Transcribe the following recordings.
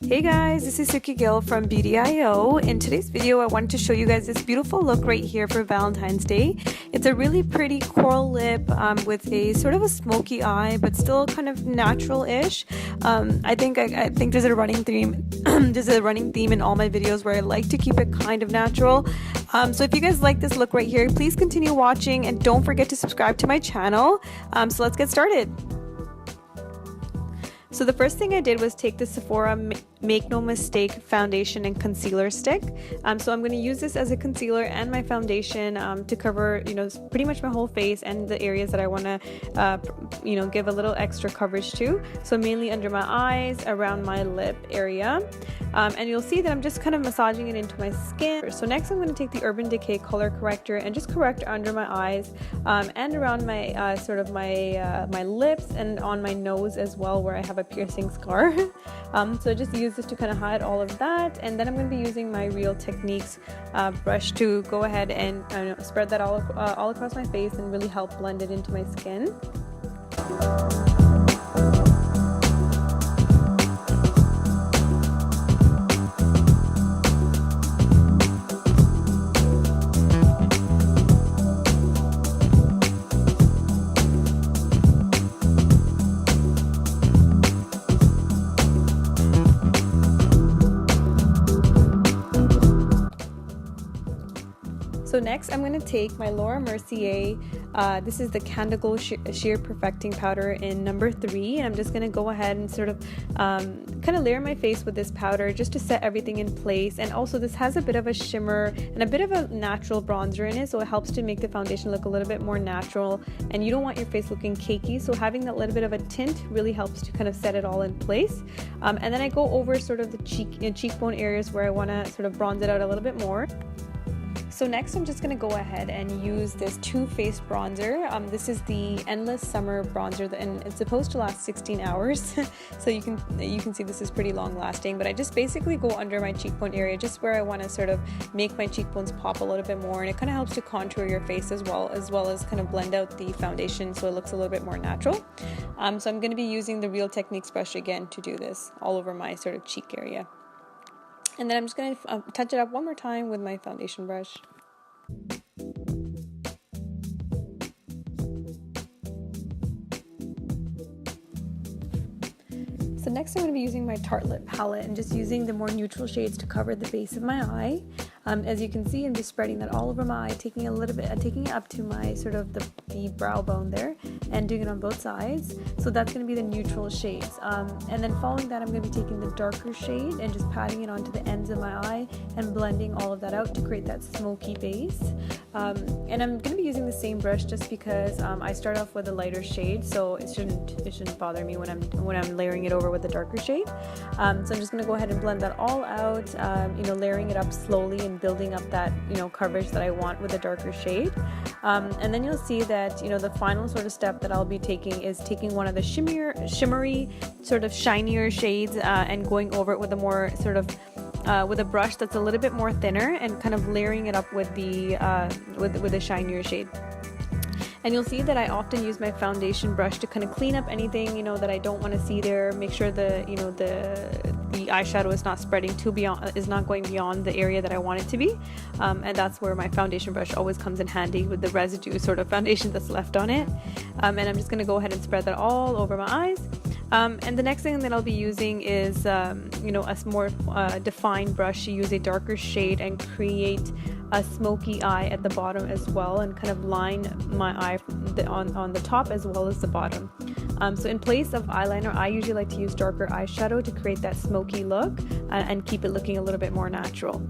Hey guys, this is Suki Gill from BEAUTYIO. In today's video, I wanted to show you guys this beautiful look right here for Valentine's Day. It's a really pretty coral lip with a sort of a smoky eye, but still kind of natural-ish. I think there's a running theme. There's a running theme in all my videos where I like to keep it kind of natural. So if you guys like this look right here, please continue watching and don't forget to subscribe to my channel. So let's get started. So the first thing I did was take the Sephora Make No Mistake foundation and concealer stick. So I'm going to use this as a concealer and my foundation to cover, pretty much my whole face and the areas that I want to, give a little extra coverage to. So mainly under my eyes, around my lip area. And you'll see that I'm just kind of massaging it into my skin. So next I'm going to take the Urban Decay color corrector and just correct under my eyes and around my my lips and on my nose as well, where I have a piercing scar. So just use this to kind of hide all of that, and then I'm going to be using my Real Techniques brush to go ahead and spread that all across my face and really help blend it into my skin. So next I'm going to take my Mercier, this is the Candle Glow Sheer Perfecting Powder in number 3, and I'm just going to go ahead and sort of kind of layer my face with this powder just to set everything in place. And also this has a bit of a shimmer and a bit of a natural bronzer in it, so it helps to make the foundation look a little bit more natural, and you don't want your face looking cakey, so having that little bit of a tint really helps to kind of set it all in place. And then I go over sort of the cheekbone areas where I want to sort of bronze it out a little bit more. So next I'm just going to go ahead and use this Too Faced bronzer. This is the Endless Summer bronzer, and it's supposed to last 16 hours. So you can see this is pretty long lasting, but I just basically go under my cheekbone area, just where I want to sort of make my cheekbones pop a little bit more, and it kind of helps to contour your face as well as kind of blend out the foundation so it looks a little bit more natural. So I'm going to be using the Real Techniques brush again to do this all over my sort of cheek area. And then I'm just going to touch it up one more time with my foundation brush. So next I'm going to be using my Tartellete palette and just using the more neutral shades to cover the base of my eye. As you can see, I'm just spreading that all over my eye, taking it up to my sort of the brow bone there, and doing it on both sides. So that's going to be the neutral shades. And then following that, I'm going to be taking the darker shade and just patting it onto the ends of my eye and blending all of that out to create that smoky base. And I'm going to be using the same brush just because I start off with a lighter shade, so it shouldn't bother me when I'm layering it over with the darker shade. So I'm just going to go ahead and blend that all out, layering it up slowly and building up that coverage that I want with a darker shade. And then you'll see that the final sort of step that I'll be taking is taking one of the shimmery sort of shinier shades and going over it with a more sort of with a brush that's a little bit more thinner, and kind of layering it up with the with a shinier shade. And you'll see that I often use my foundation brush to kind of clean up anything that I don't want to see there, make sure the eyeshadow is not spreading is not going beyond the area that I want it to be. And that's where my foundation brush always comes in handy, with the residue sort of foundation that's left on it. And I'm just going to go ahead and spread that all over my eyes. And the next thing that I'll be using is a more defined brush to use a darker shade and create a smoky eye at the bottom as well, and kind of line my eye on the top as well as the bottom. So in place of eyeliner, I usually like to use darker eyeshadow to create that smoky look and keep it looking a little bit more natural.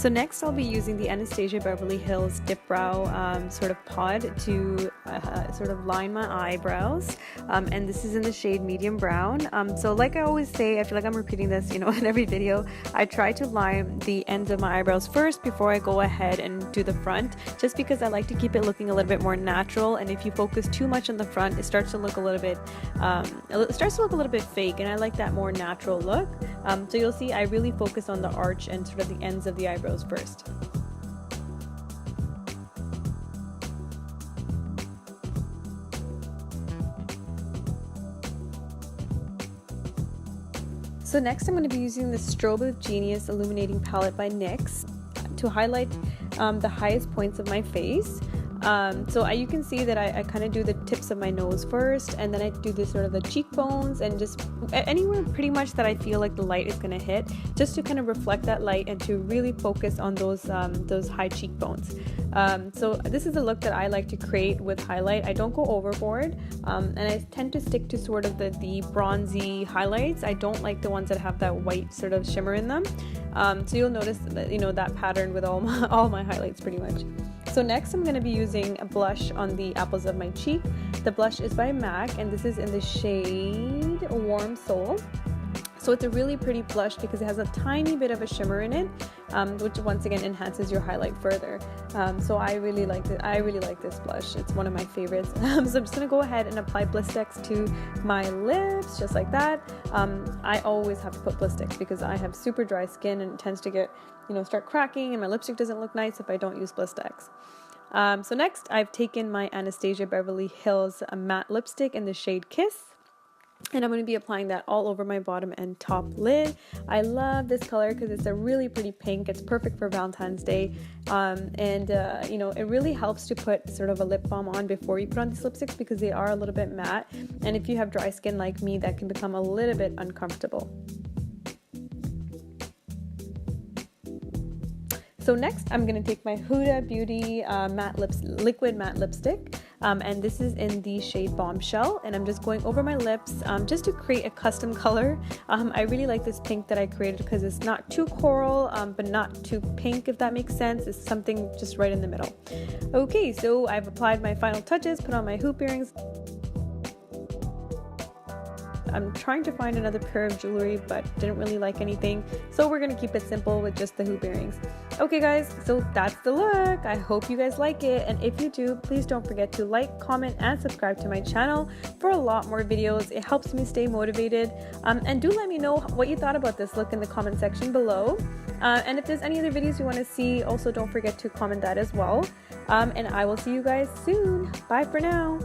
So next I'll be using the Anastasia Beverly Hills Dip Brow sort of pod to sort of line my eyebrows, and this is in the shade medium brown. So like I always say, I feel like I'm repeating this, you know, in every video, I try to line the ends of my eyebrows first before I go ahead and do the front, just because I like to keep it looking a little bit more natural, and if you focus too much on the front, it starts to look a little bit fake, and I like that more natural look. So you'll see I really focus on the arch and sort of the ends of the eyebrows first. So next I'm going to be using the Strobe Genius Illuminating Palette by NYX to highlight the highest points of my face. So you can see that I kind of do the tips of my nose first, and then I do this sort of the cheekbones, and just anywhere pretty much that I feel like the light is going to hit, just to kind of reflect that light and to really focus on those high cheekbones. So this is a look that I like to create with highlight. I don't go overboard, and I tend to stick to sort of the bronzy highlights. I don't like the ones that have that white sort of shimmer in them. So you'll notice that, you know, that pattern with all my highlights pretty much. So next I'm going to be using a blush on the apples of my cheek. The blush is by MAC, and this is in the shade Warm Soul. So it's a really pretty blush because it has a tiny bit of a shimmer in it, which once again enhances your highlight further. So I really like it. I really like this blush. It's one of my favorites. So I'm just going to go ahead and apply Blistex to my lips, just like that. I always have to put Blistex because I have super dry skin, and it tends to get, you know, start cracking, and my lipstick doesn't look nice if I don't use Blistex. So next I've taken my Anastasia Beverly Hills matte lipstick in the shade Kiss, and I'm going to be applying that all over my bottom and top lid. I love this color because it's a really pretty pink. It's perfect for Valentine's Day, you know, it really helps to put sort of a lip balm on before you put on these lipsticks because they are a little bit matte, and if you have dry skin like me, that can become a little bit uncomfortable. So next I'm going to take my Huda Beauty liquid matte lipstick, and this is in the shade Bombshell, and I'm just going over my lips just to create a custom color. I really like this pink that I created because it's not too coral, but not too pink, if that makes sense. It's something just right in the middle. Okay, so I've applied my final touches, put on my hoop earrings. I'm trying to find another pair of jewelry, but didn't really like anything, so we're gonna keep it simple with just the hoop earrings. Okay guys, so that's the look. I hope you guys like it, and if you do, please don't forget to like, comment, and subscribe to my channel for a lot more videos. It helps me stay motivated, and do let me know what you thought about this look in the comment section below, and if there's any other videos you want to see, also don't forget to comment that as well, and I will see you guys soon. Bye for now.